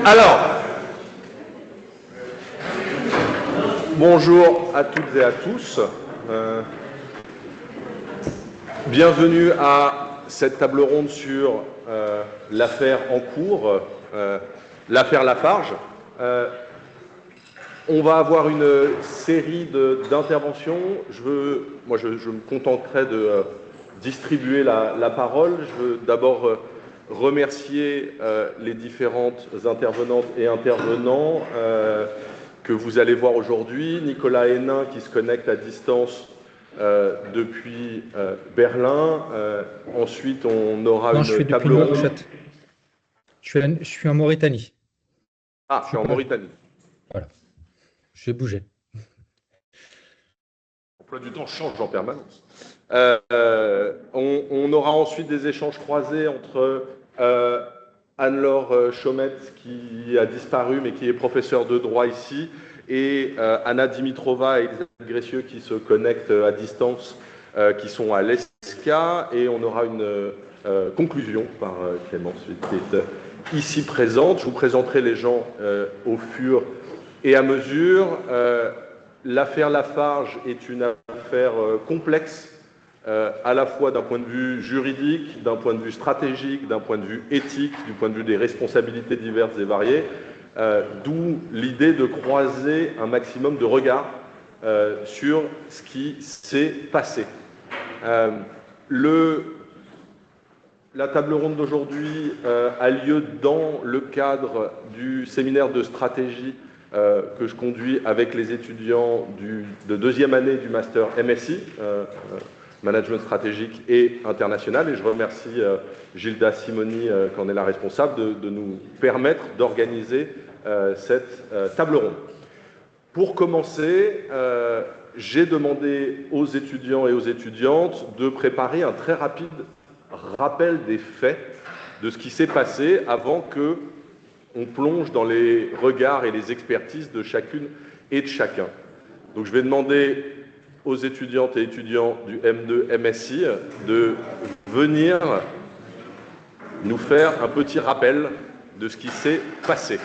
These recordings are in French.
Alors, bonjour à toutes et à tous. Bienvenue à cette table ronde sur l'affaire en cours, l'affaire Lafarge. On va avoir une série d'interventions. Je me contenterai de distribuer la parole. Je veux d'abord remercier les différentes intervenantes et intervenants que vous allez voir aujourd'hui. Nicolas Hénin qui se connecte à distance depuis Berlin. Ensuite, on aura une table ronde. Je suis en Mauritanie. Ah, je suis en Mauritanie. Voilà. J'ai bougé. L'emploi du temps change en permanence. On aura ensuite des échanges croisés entre Anne-Laure Chaumette, qui a disparu, mais qui est professeure de droit ici, et Anna Dimitrova et Elisabeth Gressieux, qui se connectent à distance, qui sont à l'ESCA, et on aura une conclusion par Clémence, qui est ici présente. Je vous présenterai les gens au fur et à mesure. L'affaire Lafarge est une affaire complexe, à la fois d'un point de vue juridique, d'un point de vue stratégique, d'un point de vue éthique, du point de vue des responsabilités diverses et variées, d'où l'idée de croiser un maximum de regards sur ce qui s'est passé. La table ronde d'aujourd'hui a lieu dans le cadre du séminaire de stratégie que je conduis avec les étudiants de deuxième année du master MSI, Management stratégique et international. Et je remercie Gilda Simoni, qui en est la responsable, de nous permettre d'organiser cette table ronde. Pour commencer, j'ai demandé aux étudiants et aux étudiantes de préparer un très rapide rappel des faits de ce qui s'est passé avant que on plonge dans les regards et les expertises de chacune et de chacun. Donc je vais demander aux étudiantes et étudiants du M2 MSI de venir nous faire un petit rappel de ce qui s'est passé.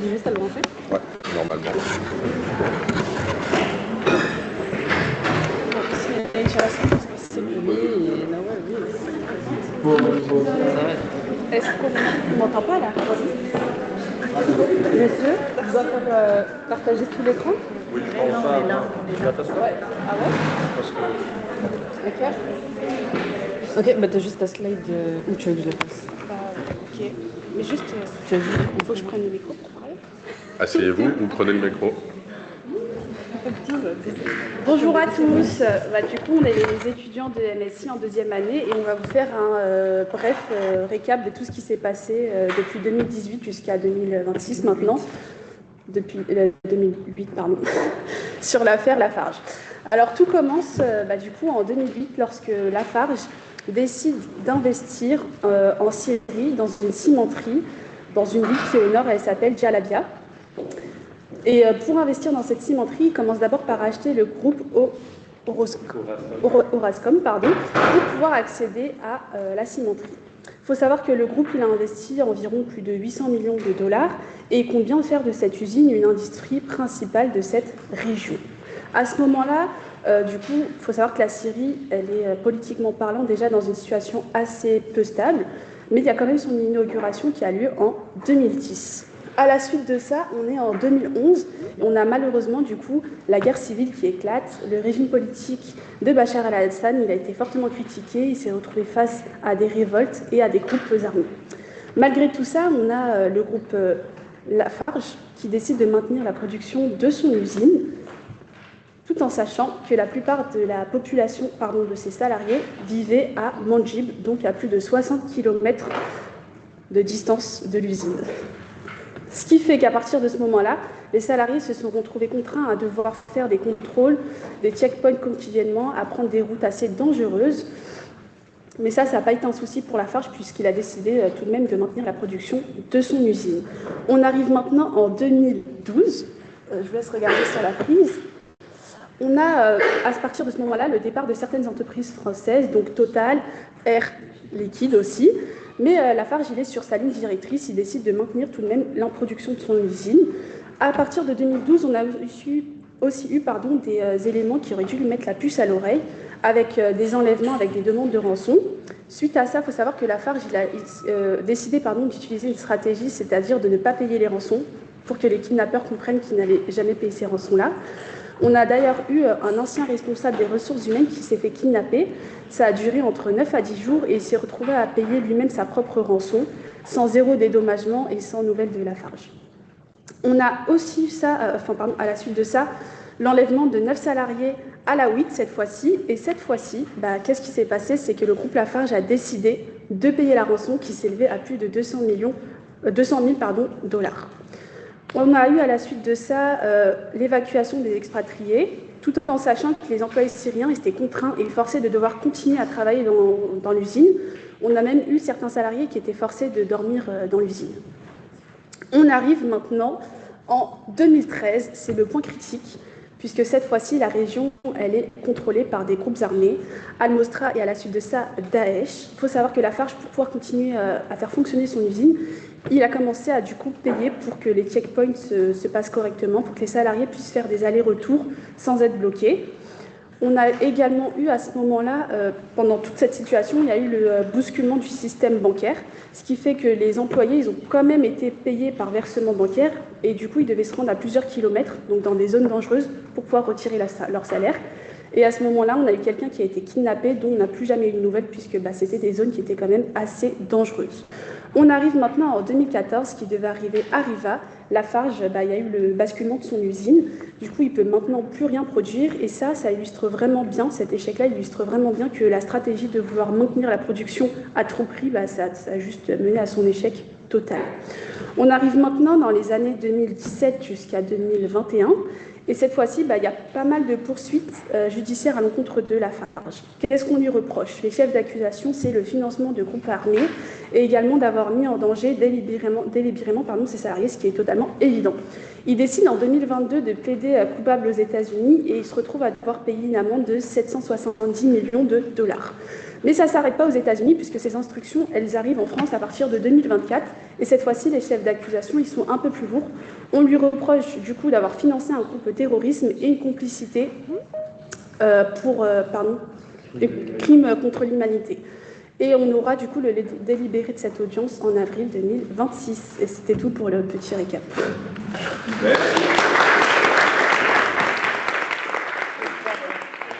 J'ai juste à le brancher ? Ouais, normalement. Est-ce qu'on m'entend pas là? Monsieur, je dois faire partager tout l'écran? Oui, je pense ça. Ouais. Ah ouais? Parce que... Ok, bah t'as juste ta slide où tu veux que je la passe. Ok, mais juste, il faut que je prenne le micro pour parler. Asseyez-vous, vous prenez le micro. Bonjour à tous. Du coup, on est les étudiants de MSI en deuxième année et on va vous faire un bref récap de tout ce qui s'est passé depuis 2018 jusqu'à 2026 maintenant, depuis 2008, pardon, sur l'affaire Lafarge. Alors tout commence du coup en 2008 lorsque Lafarge décide d'investir en Syrie dans une cimenterie, dans une ville qui est au nord, elle s'appelle Jalabia. Et pour investir dans cette cimenterie, il commence d'abord par acheter le groupe Orascom, pour pouvoir accéder à la cimenterie. Il faut savoir que le groupe il a investi environ plus de 800 millions de dollars et il compte bien faire de cette usine une industrie principale de cette région. À ce moment-là, du coup, il faut savoir que la Syrie, elle est politiquement parlant déjà dans une situation assez peu stable, mais il y a quand même son inauguration qui a lieu en 2010. À la suite de ça, on est en 2011 et on a malheureusement du coup la guerre civile qui éclate. Le régime politique de Bachar al-Assad, il a été fortement critiqué, il s'est retrouvé face à des révoltes et à des groupes armés. Malgré tout ça, on a le groupe Lafarge qui décide de maintenir la production de son usine, tout en sachant que la plupart de la population, de ses salariés, vivait à Mandjib, donc à plus de 60 km de distance de l'usine. Ce qui fait qu'à partir de ce moment-là, les salariés se sont retrouvés contraints à devoir faire des contrôles, des checkpoints quotidiennement, à prendre des routes assez dangereuses. Mais ça n'a pas été un souci pour Lafarge puisqu'il a décidé tout de même de maintenir la production de son usine. On arrive maintenant en 2012. Je vous laisse regarder sur la prise. On a, à partir de ce moment-là, le départ de certaines entreprises françaises, donc Total, Air Liquide aussi, mais Lafarge, il est sur sa ligne directrice, il décide de maintenir tout de même la production de son usine. À partir de 2012, on a aussi eu des éléments qui auraient dû lui mettre la puce à l'oreille, avec des enlèvements, avec des demandes de rançon. Suite à ça, il faut savoir que Lafarge a décidé d'utiliser une stratégie, c'est-à-dire de ne pas payer les rançons, pour que les kidnappeurs comprennent qu'ils n'allaient jamais payer ces rançons-là. On a d'ailleurs eu un ancien responsable des ressources humaines qui s'est fait kidnapper. Ça a duré entre 9 à 10 jours et il s'est retrouvé à payer lui-même sa propre rançon, sans zéro dédommagement et sans nouvelles de Lafarge. On a aussi à la suite de ça, l'enlèvement de 9 salariés à la WIT cette fois-ci. Et cette fois-ci, qu'est-ce qui s'est passé? C'est que le groupe Lafarge a décidé de payer la rançon qui s'élevait à plus de 200 000 dollars. On a eu à la suite de ça l'évacuation des expatriés, tout en sachant que les employés syriens étaient contraints et forcés de devoir continuer à travailler dans l'usine. On a même eu certains salariés qui étaient forcés de dormir dans l'usine. On arrive maintenant en 2013, c'est le point critique, puisque cette fois-ci, la région, elle est contrôlée par des groupes armés, Al-Mostra et à la suite de ça, Daesh. Il faut savoir que Lafarge, pour pouvoir continuer à faire fonctionner son usine, il a commencé à du coup payer pour que les checkpoints se passent correctement, pour que les salariés puissent faire des allers-retours sans être bloqués. On a également eu à ce moment-là, pendant toute cette situation, il y a eu le bousculement du système bancaire, ce qui fait que les employés, ils ont quand même été payés par versement bancaire et du coup, ils devaient se rendre à plusieurs kilomètres, donc dans des zones dangereuses, pour pouvoir retirer leur salaire. Et à ce moment-là, on a eu quelqu'un qui a été kidnappé, dont on n'a plus jamais eu de nouvelles, puisque c'était des zones qui étaient quand même assez dangereuses. On arrive maintenant en 2014, qui devait arriver à Riva. Lafarge, il y a eu le basculement de son usine. Du coup, il ne peut maintenant plus rien produire. Et ça illustre vraiment bien, cet échec-là illustre vraiment bien que la stratégie de vouloir maintenir la production à tout prix, ça a juste mené à son échec total. On arrive maintenant dans les années 2017 jusqu'à 2021. Et cette fois-ci, il y a pas mal de poursuites judiciaires à l'encontre de Lafarge. Qu'est-ce qu'on lui reproche? Les chefs d'accusation, c'est le financement de groupes armés et également d'avoir mis en danger délibérément ses salariés, ce qui est totalement évident. Il décide en 2022 de plaider coupable aux États-Unis et il se retrouve à devoir payer une amende de 770 millions de dollars. Mais ça ne s'arrête pas aux États-Unis puisque ces instructions, elles arrivent en France à partir de 2024. Et cette fois-ci, les chefs d'accusation, ils sont un peu plus lourds. On lui reproche du coup d'avoir financé un groupe terrorisme et une complicité pour des crimes contre l'humanité. Et on aura du coup le délibéré de cette audience en avril 2026. Et c'était tout pour le petit récap. Merci.